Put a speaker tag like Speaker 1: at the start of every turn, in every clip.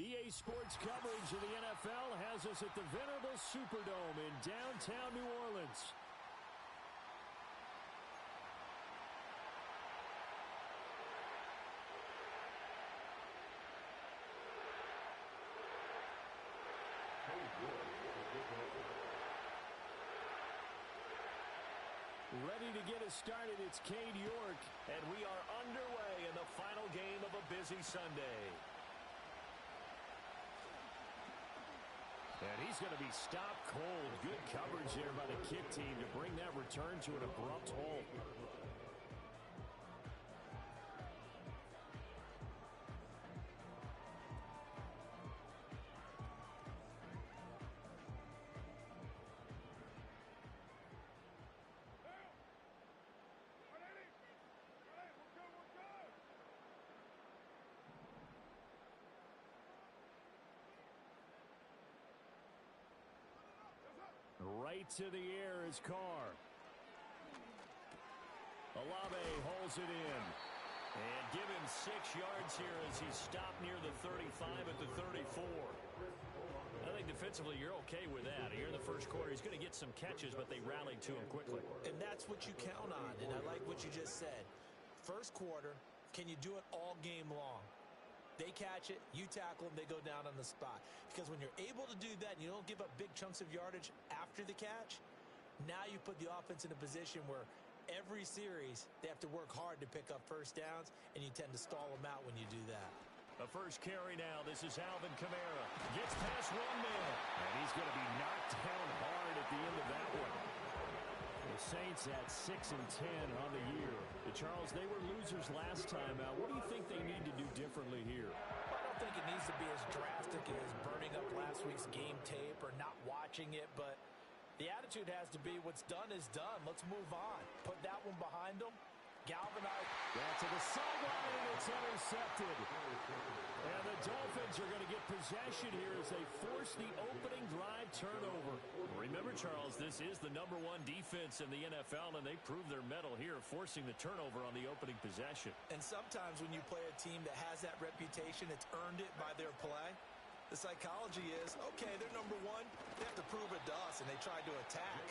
Speaker 1: EA Sports coverage of the NFL has us at the venerable Superdome in downtown New Orleans. Ready to get us started, it's Cade York.
Speaker 2: And we are underway in the final game of a busy Sunday.
Speaker 1: And he's going to be stopped cold. Good coverage there by the kick team to bring that return to an abrupt halt. Right to the air is Carr. Olave holds it in.
Speaker 2: And give him 6 yards here as he's stopped near the 35 at the 34. I think defensively you're okay with that. Here in the first quarter, he's going to get some catches, but they rallied to him quickly.
Speaker 3: And that's what you count on, and I like what you just said. First quarter, can you do it all game long? They catch it, you tackle them, they go down on the spot. Because when you're able to do that and you don't give up big chunks of yardage after the catch, now you put the offense in a position where every series they have to work hard to pick up first downs, and you tend to stall them out when you do that.
Speaker 2: The first carry now, this is Alvin Kamara. Gets past one man.
Speaker 1: And he's going to be knocked down hard at the end of that one. The Saints at 6-10 on the year. Charles, they were losers last time out. What do you think they need to do differently here?
Speaker 3: I don't think it needs to be as drastic as burning up last week's game tape or not watching it, but the attitude has to be what's done is done. Let's move on. Put that one behind them. Galvanize.
Speaker 1: Back to the sideline, and it's intercepted. And the Dolphins are going to get possession here as they force the opening drive turnover.
Speaker 2: Remember, Charles, this is the #1 defense in the NFL, and they prove their mettle here, forcing the turnover on the opening possession.
Speaker 3: And sometimes when you play a team that has that reputation, it's earned it by their play. The psychology is, okay, they're #1. They have to prove it to us, and they tried to attack.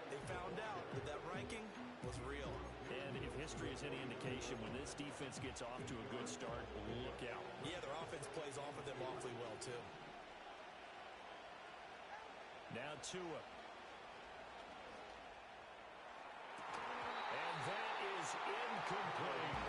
Speaker 3: They found out that that ranking was real.
Speaker 2: And if history is any indication, when this defense gets off to a good start, look out.
Speaker 3: Yeah, their offense plays off of them awfully well, too.
Speaker 2: Now Tua. And that is incomplete.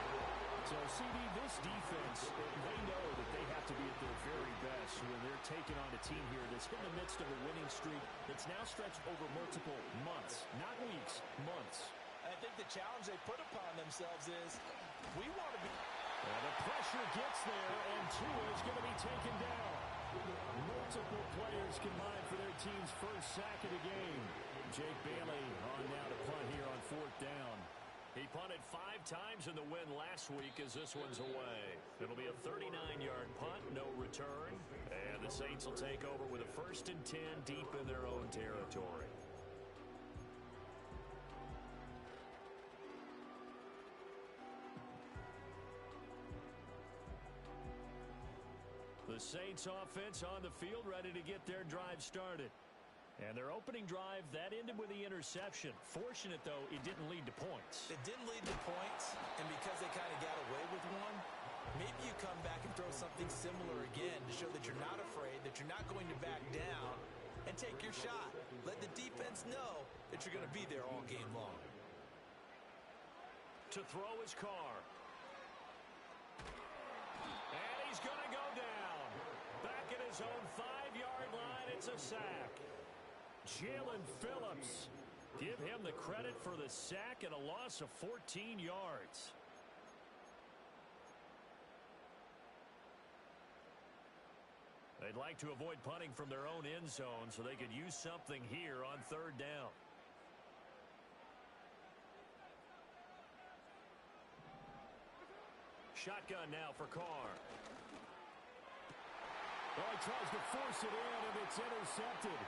Speaker 1: So, CD, this defense, they know that they have to be at their very best when they're taking on a team here that's in the midst of a winning streak that's now stretched over multiple months, not weeks, months.
Speaker 3: I think the challenge they put upon themselves is we want to be.
Speaker 1: And the pressure gets there, and Tua is going to be taken down. Multiple players combined for their team's first sack of the game. Jake Bailey on now to punt here on 4th down.
Speaker 2: He punted 5 times in the win last week as this one's away. It'll be a 39-yard punt, no return. And the Saints will take over with a 1st and 10 deep in their own territory. The Saints offense on the field, ready to get their drive started. And their opening drive, that ended with the interception. Fortunate, though, it didn't lead to points.
Speaker 3: It didn't lead to points, and because they kind of got away with one, maybe you come back and throw something similar again to show that you're not afraid, that you're not going to back down, and take your shot. Let the defense know that you're going to be there all game long.
Speaker 2: To throw his Carr. And he's going to go down. Back at his own 5-yard line, it's a sack.
Speaker 1: Jalen Phillips.
Speaker 2: Give him the credit for the sack and a loss of 14 yards. They'd like to avoid punting from their own end zone so they could use something here on 3rd down. Shotgun now for Carr.
Speaker 1: Well, he tries to force it in, and it's intercepted.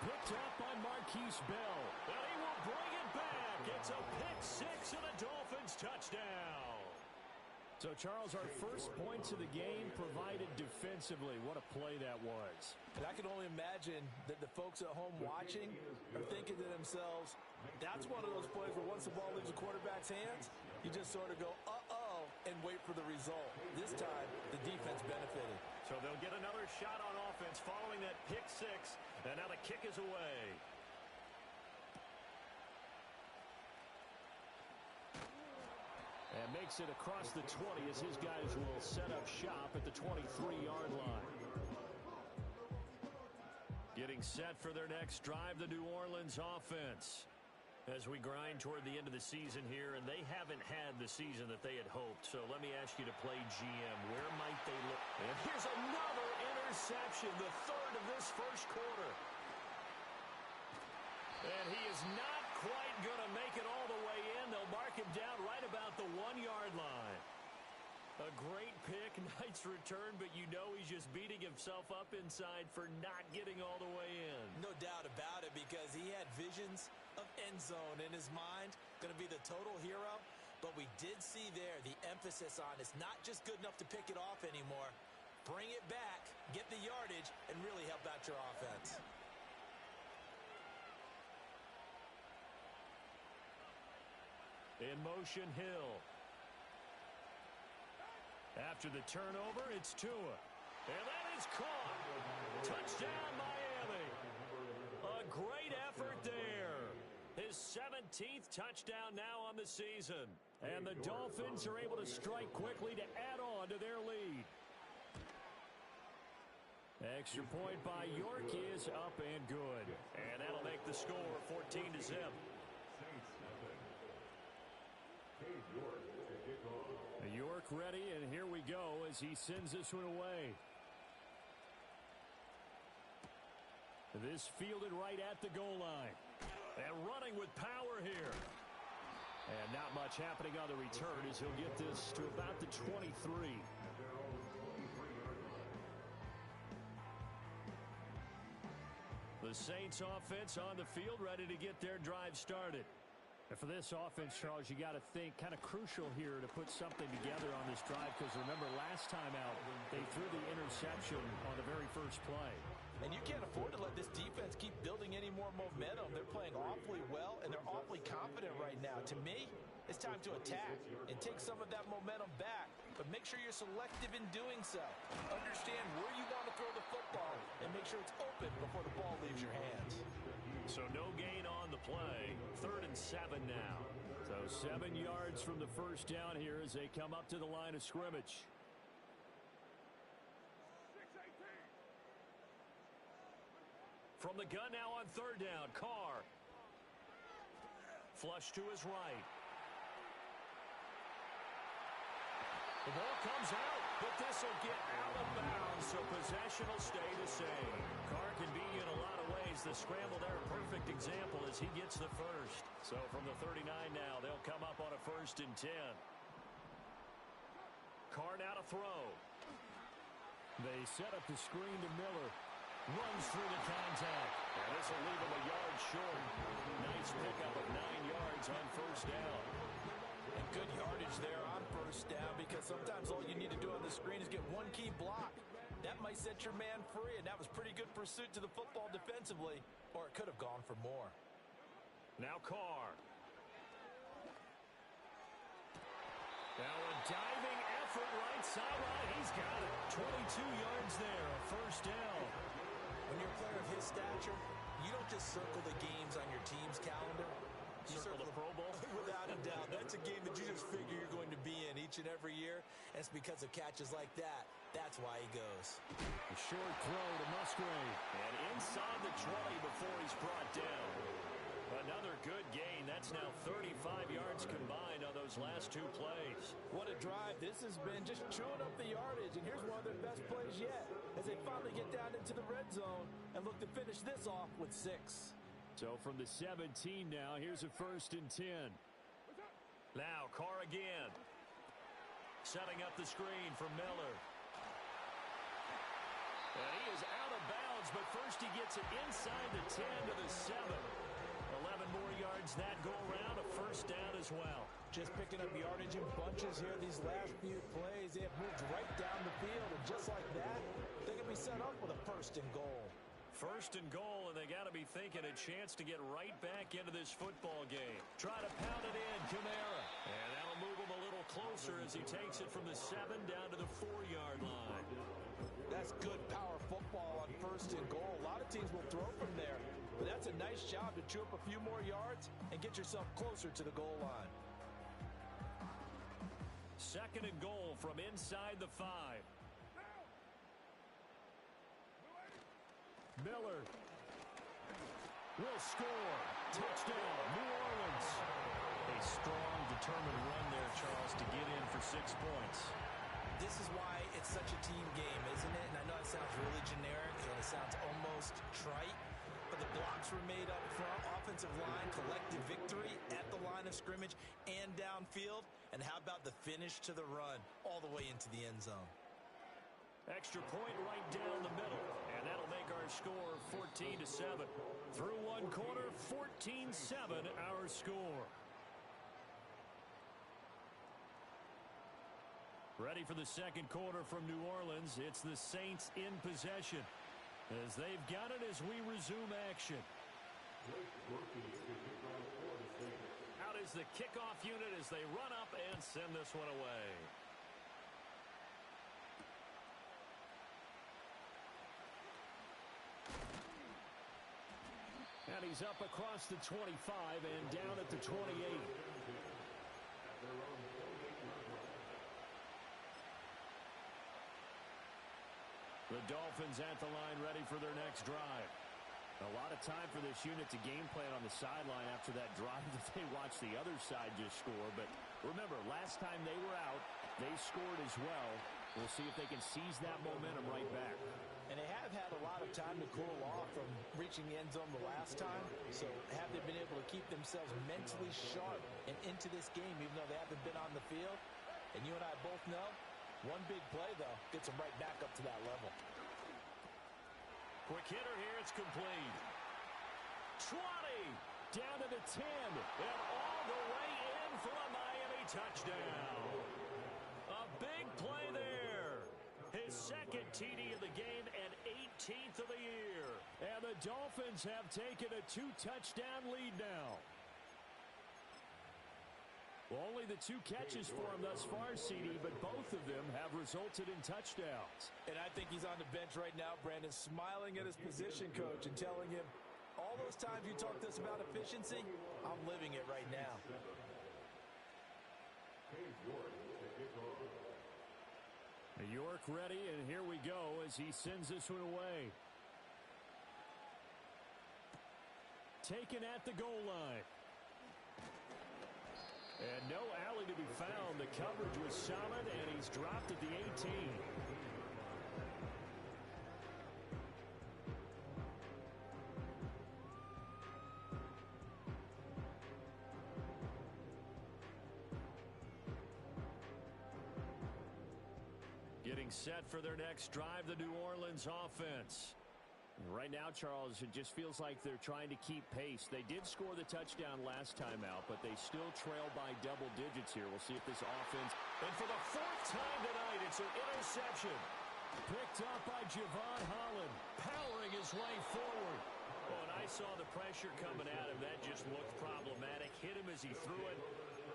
Speaker 1: Picked up by Marquise Bell.
Speaker 2: Well, he will bring it back. It's a pick 6 and a Dolphins touchdown.
Speaker 1: So, Charles, our first points of the game provided defensively. What a play that was.
Speaker 3: And I can only imagine that the folks at home watching are thinking to themselves, that's one of those plays where once the ball leaves the quarterback's hands, you just sort of go, uh-oh, and wait for the result. This time, the defense benefited.
Speaker 2: So they'll get another shot on offense following that pick six, and now the kick is away.
Speaker 1: And makes it across the 20 as his guys will set up shop at the 23-yard line.
Speaker 2: Getting set for their next drive, the New Orleans offense. As we grind toward the end of the season here, and they haven't had the season that they had hoped. So let me ask you to play GM. Where might they look? And here's another interception, the third of this first quarter. And he is not quite going to make it all the way in. They'll mark him down right about the 1-yard line. A great pick, nice return, but you know he's just beating himself up inside for not getting all the way in.
Speaker 3: No doubt about it, because he had visions of end zone in his mind. Going to be the total hero. But we did see there the emphasis on it's not just good enough to pick it off anymore. Bring it back, get the yardage, and really help out your offense.
Speaker 2: In motion, Hill. After the turnover, it's Tua. And that is caught. Touchdown, Miami. A great effort there. His 17th touchdown now on the season. And the Dolphins are able to strike quickly to add on to their lead. Extra point by York is up and good. And that'll make the score 14-0. York ready, and here we go as he sends this one away. This fielded right at the goal line. And running with power here. And not much happening on the return as he'll get this to about the 23. The Saints offense on the field ready to get their drive started. And for this offense, Charles, you got to think kind of crucial here to put something together on this drive, because remember last time out they threw the interception on the very first play.
Speaker 3: And you can't afford to let this defense keep building any more momentum. They're playing awfully well, and they're awfully confident right now. To me, it's time to attack and take some of that momentum back. But make sure you're selective in doing so. Understand where you want to throw the football and make sure it's open before the ball leaves your hands.
Speaker 2: So no gain on the play. 3rd and 7 now.
Speaker 1: So 7 yards from the first down here as they come up to the line of scrimmage.
Speaker 2: From the gun now on 3rd down, Carr. Flush to his right. The ball comes out, but this will get out of bounds, so possession will stay the same. Carr can be in a lot of ways. The scramble there, a perfect example as he gets the first. So from the 39 now, they'll come up on a 1st and 10. Carr now to throw.
Speaker 1: They set up the screen to Miller. Runs through the contact.
Speaker 2: And this will leave him a yard short. Nice pickup of 9 yards on 1st down.
Speaker 3: And good yardage there on 1st down, because sometimes all you need to do on the screen is get one key block. That might set your man free, and that was pretty good pursuit to the football defensively, or it could have gone for more.
Speaker 2: Now Carr. Now a diving effort right sideline. He's got it. 22 yards there, a 1st down.
Speaker 3: When you're a player of his stature, you don't just circle the games on your team's calendar. You
Speaker 2: circle the Pro Bowl?
Speaker 3: Without a doubt. That's a game that you just figure you're going to be in each and every year. And it's because of catches like that. That's why he goes.
Speaker 1: A short throw to Musgrave.
Speaker 2: And inside the 20 before he's brought down. Another good gain. That's now 35 yards combined on those last 2 plays.
Speaker 3: What a drive. This has been just chewing up the yardage. And here's one of their best plays yet, as they finally get down into the red zone and look to finish this off with 6.
Speaker 1: So from the 17 now, here's a 1st and 10.
Speaker 2: Now Carr again. Setting up the screen for Miller. And he is out of bounds, but first he gets it inside the 10 to the 7. 11 more yards that go around, a 1st down as well.
Speaker 3: Just picking up yardage in bunches here these last few plays. They have moved right down the field, and just like that, they can be set up with a 1st and goal.
Speaker 2: 1st and goal, and they got to be thinking a chance to get right back into this football game. Try to pound it in, Kamara. And that'll move him a little closer as he takes it from the 7 down to the 4-yard line.
Speaker 3: That's good power football on 1st and goal. A lot of teams will throw from there, but that's a nice job to chew up a few more yards and get yourself closer to the goal line.
Speaker 2: 2nd and goal from inside the 5. Miller will score. Touchdown, New Orleans. A strong, determined run there, Charles, to get in for 6 points.
Speaker 3: This is why it's such a team game, isn't it? And I know it sounds really generic and it sounds almost trite, but the blocks were made up front. Offensive line, collective victory at the line of scrimmage and downfield. And how about the finish to the run all the way into the end zone?
Speaker 2: Extra point right down the middle, and that'll make our score 14-7. Through one quarter, 14-7 our score. Ready for the 2nd quarter from New Orleans. It's the Saints in possession as they've got it as we resume action. Out is the kickoff unit as they run up and send this one away. And he's up across the 25 and down at the 28. The Dolphins at the line ready for their next drive. A lot of time for this unit to game plan on the sideline after that drive that they watched the other side just score. But remember, last time they were out, they scored as well. We'll see if they can seize that momentum right back.
Speaker 3: And they have had a lot of time to cool off from reaching the end zone the last time. So have they been able to keep themselves mentally sharp and into this game, even though they haven't been on the field? And you and I both know, one big play, though, gets them right back up to that level.
Speaker 2: Quick hitter here, it's complete. 20, down to the 10, and all the way in for a Miami touchdown. A big play there. His 2nd TD of the game and 18th of the year. And the Dolphins have taken a 2-touchdown lead now. Well, only the 2 catches for him thus far, CD, but both of them have resulted in touchdowns.
Speaker 3: And I think he's on the bench right now, Brandon, smiling at his position coach and telling him, all those times you talked to us about efficiency, I'm living it right now.
Speaker 2: York ready, and here we go as he sends this one away. Taken at the goal line. And no alley to be found. The coverage was solid, and he's dropped at the 18. Getting set for their next drive, the New Orleans offense. Right now, Charles, it just feels like they're trying to keep pace. They did score the touchdown last time out, but they still trail by double digits here. We'll see if this offense... And for the 4th time tonight, it's an interception. Picked up by Javon Holland, powering his way forward. Oh, and I saw the pressure coming at him. That just looked problematic. Hit him as he threw it,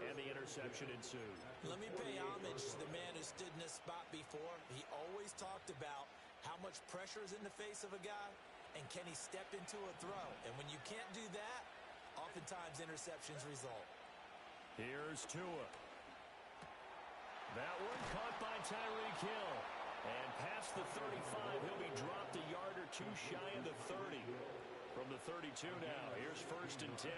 Speaker 2: and the interception ensued.
Speaker 3: Let me pay homage to the man who stood in this spot before. He always talked about how much pressure is in the face of a guy, and can he step into a throw? And when you can't do that, oftentimes interceptions result.
Speaker 2: Here's Tua. That one caught by Tyreek Hill. And past the 35, he'll be dropped a yard or 2 shy of the 30. From the 32 now, here's 1st and 10.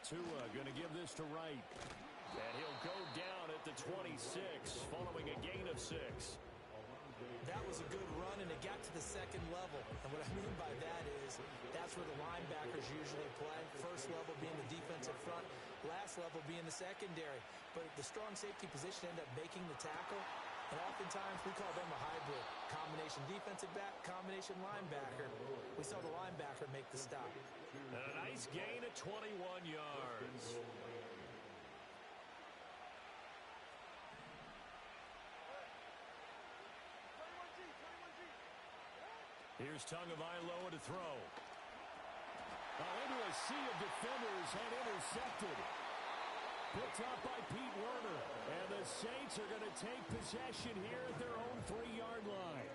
Speaker 2: Tua going to give this to Wright. And he'll go down at the 26, following a gain of 6.
Speaker 3: That was a good run, and it got to the 2nd level. And what I mean by that is that's where the linebackers usually play. First level being the defensive front, last level being the secondary. But the strong safety position ended up making the tackle. And oftentimes, we call them a hybrid. Combination defensive back, combination linebacker. We saw the linebacker make the stop.
Speaker 2: And a nice gain of 21 yards. Here's Tagovailoa to throw.
Speaker 1: Into a sea of defenders and intercepted. Picked up by Pete Werner. And the Saints are going to take possession here at their own 3-yard line.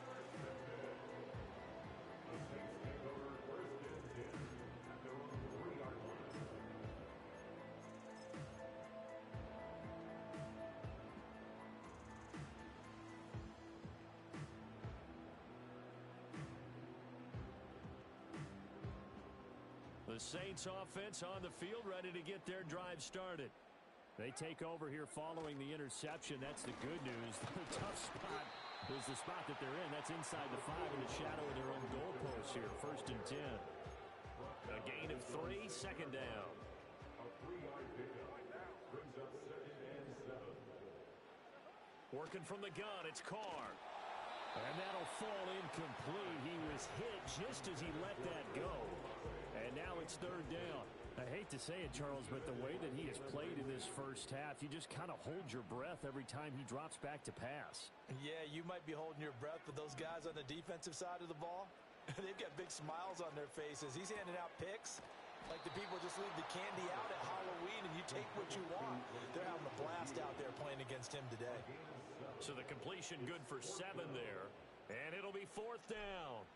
Speaker 2: The Saints offense on the field, ready to get their drive started.
Speaker 1: They take over here following the interception. That's the good news. The tough spot is the spot that they're in. That's inside the 5 in the shadow of their own goalpost here. 1st and 10.
Speaker 2: A gain of 3, 2nd down. Working from the gun, it's Carr.
Speaker 1: And that'll fall incomplete. He was hit just as he let that go. And now it's 3rd down. I hate to say it, Charles, but the way that he has played in this first half, you just kind of hold your breath every time he drops back to pass.
Speaker 3: Yeah, you might be holding your breath, but those guys on the defensive side of the ball, they've got big smiles on their faces. He's handing out picks like the people just leave the candy out at Halloween and you take what you want. They're having a blast out there playing against him today.
Speaker 2: So the completion good for 7 there, and it'll be 4th down.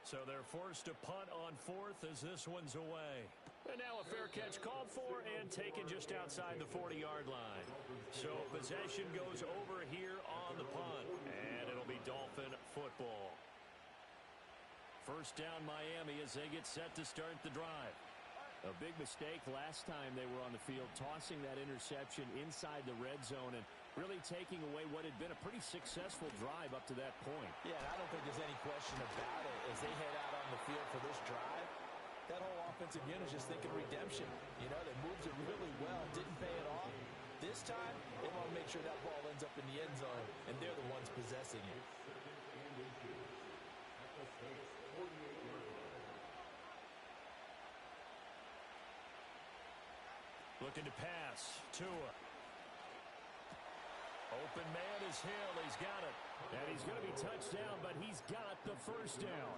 Speaker 2: So they're forced to punt on 4th as this one's away. And now a fair catch called for and taken just outside the 40-yard line. So possession goes over here on the punt, and it'll be Dolphin football. 1st down Miami as they get set to start the drive.
Speaker 1: A big mistake last time they were on the field, tossing that interception inside the red zone and really taking away what had been a pretty successful drive up to that point.
Speaker 3: Yeah, and I don't think there's any question about it. As they head out on the field for this drive, that whole offensive unit is just thinking redemption. You know, they moved it really well, didn't pay it off. This time, they want to make sure that ball ends up in the end zone, and they're the ones possessing it.
Speaker 2: Looking to pass. Tua. Open man is Hill. He's got it.
Speaker 1: And he's going to be touched down, but he's got the 1st down.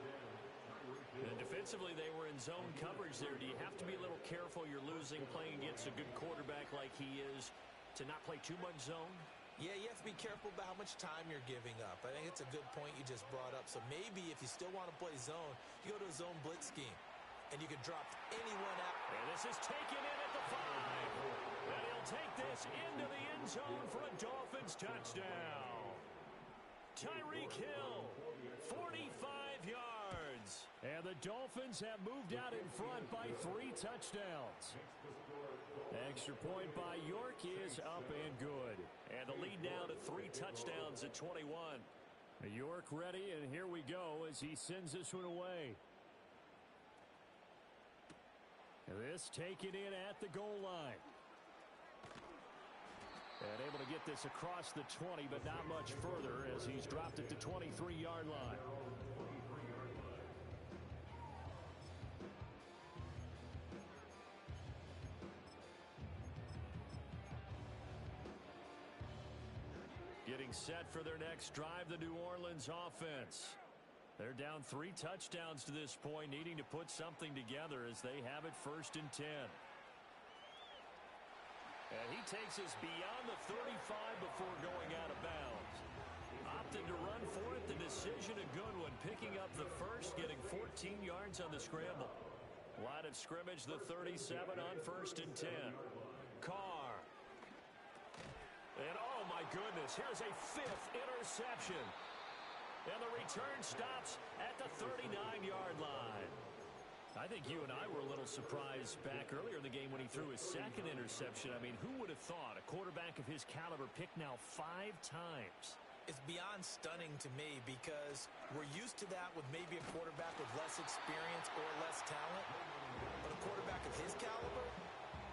Speaker 2: And defensively, they were in zone coverage there. Do you have to be a little careful? You're losing playing against a good quarterback like he is to not play too much zone?
Speaker 3: Yeah, you have to be careful about how much time you're giving up. I think it's a good point you just brought up. So maybe if you still want to play zone, you go to a zone blitz scheme. And you can drop anyone out.
Speaker 2: And this is taken in at the 5. And he'll take this into the end zone for a Dolphins touchdown. Tyreek Hill, 45 yards.
Speaker 1: And the Dolphins have moved out in front by 3 touchdowns. Extra point by York is up and good.
Speaker 2: And the lead now to 3 touchdowns at 21.
Speaker 1: York ready, and here we go as he sends this one away. This taken in at the goal line. And able to get this across the 20, but not much further as he's dropped it to 23-yard line.
Speaker 2: Getting set for their next drive, the New Orleans offense. They're down 3 touchdowns to this point, needing to put something together as they have it 1st and 10. And he takes us beyond the 35 before going out of bounds. Opted to run for it. The decision a good one. Picking up the 1st, getting 14 yards on the scramble. Line of scrimmage, the 37 on 1st and 10. Carr. And oh my goodness, here's a 5th interception. And the return stops at the 39-yard line. I think you and I were a little surprised back earlier in the game when he threw his 2nd interception. I mean, who would have thought a quarterback of his caliber picked now 5 times?
Speaker 3: It's beyond stunning to me because we're used to that with maybe a quarterback with less experience or less talent. But a quarterback of his caliber,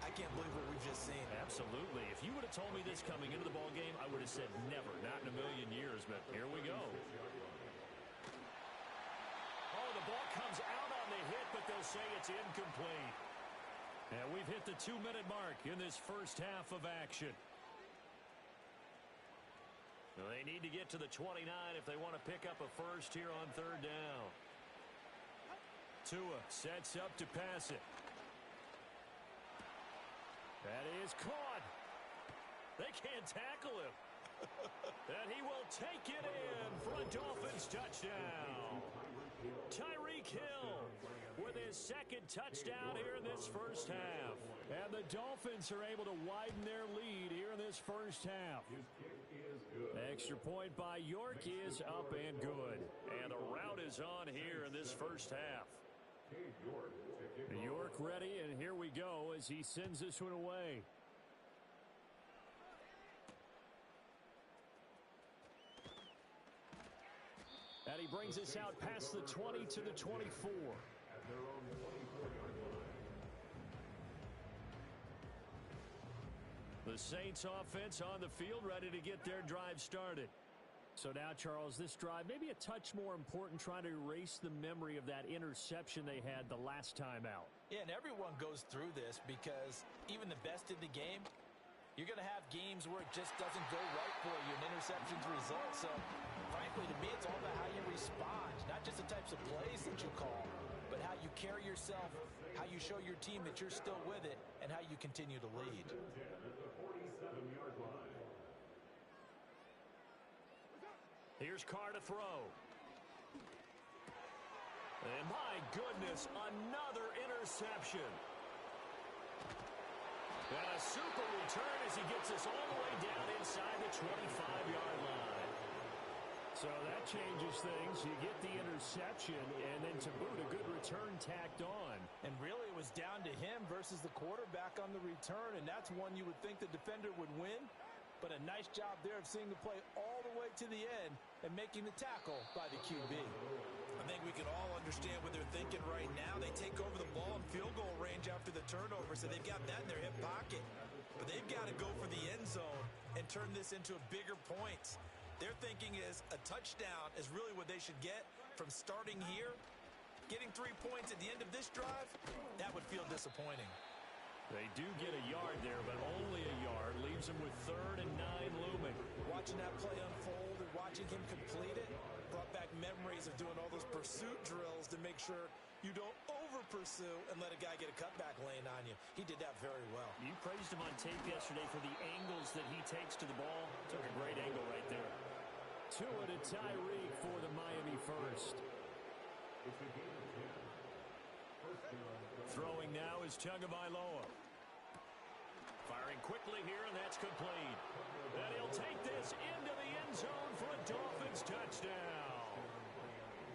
Speaker 3: I can't believe what we've just seen.
Speaker 2: Absolutely. If you would have
Speaker 1: told me this coming into the ball game, I would have said never, not in a million years, but here we go. Oh, the ball comes out on the hit, but they'll say it's incomplete. And we've hit the 2-minute mark in this first half of action. They need to get to the 29 if they want to pick up a first here on third down. Tua sets up to pass it. That is caught. They can't tackle him. And he will take it in for a Dolphins touchdown. Tyreek Hill with his second touchdown here in this first half. And the Dolphins are able to widen their lead here in this first half. Extra point by York is up and good. And the route is on here in this first half. York ready, and here we go as he sends this one away. And he brings us out past the 20 to the 24. The Saints offense on the field ready to get their drive started. So now, Charles, this drive maybe a touch more important, trying to erase the memory of that interception they had the last time out.
Speaker 3: Yeah, and everyone goes through this because even the best in the game, you're going to have games where it just doesn't go right for you and interceptions result. So, frankly, to me, it's all about how you respond, not just the types of plays that you call, but how you carry yourself, how you show your team that you're still with it, and how you continue to lead.
Speaker 1: Here's Carr to throw. And my goodness, another interception. And a super return as he gets us all the way down inside the 25-yard line. So that changes things. You get the interception, and then to boot, a good return tacked on.
Speaker 3: And really, it was down to him versus the quarterback on the return, and that's one you would think the defender would win. But a nice job there of seeing the play all the way to the end and making the tackle by the QB.
Speaker 4: I think we can all understand what they're thinking right now. They take over the ball in field goal range after the turnover, so they've got that in their hip pocket. But they've got to go for the end zone and turn this into a bigger point. Their thinking is a touchdown is really what they should get from starting here. Getting 3 points at the end of this drive, that would feel disappointing.
Speaker 1: They do get a yard there, but only a yard. Leaves them with 3rd and 9 looming.
Speaker 3: Watching that play unfold and watching him complete it brought back memories of doing all those pursuit drills to make sure you don't over-pursue and let a guy get a cutback lane on you. He did that very well.
Speaker 1: You praised him on tape yesterday for the angles that he takes to the ball. Took a great angle right there. Tua to Tyreek for the Miami first. Throwing now is Tagovailoa. Firing quickly here, and that's complete. And he'll take this into the end zone for a Dolphins touchdown.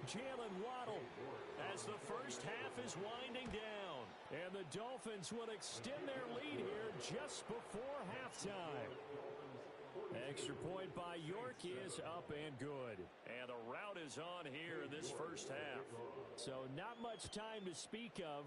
Speaker 1: Jalen Waddle as the first half is winding down. And the Dolphins will extend their lead here just before halftime. Extra point by York is up and good. And the route is on here in this first half. So not much time to speak of.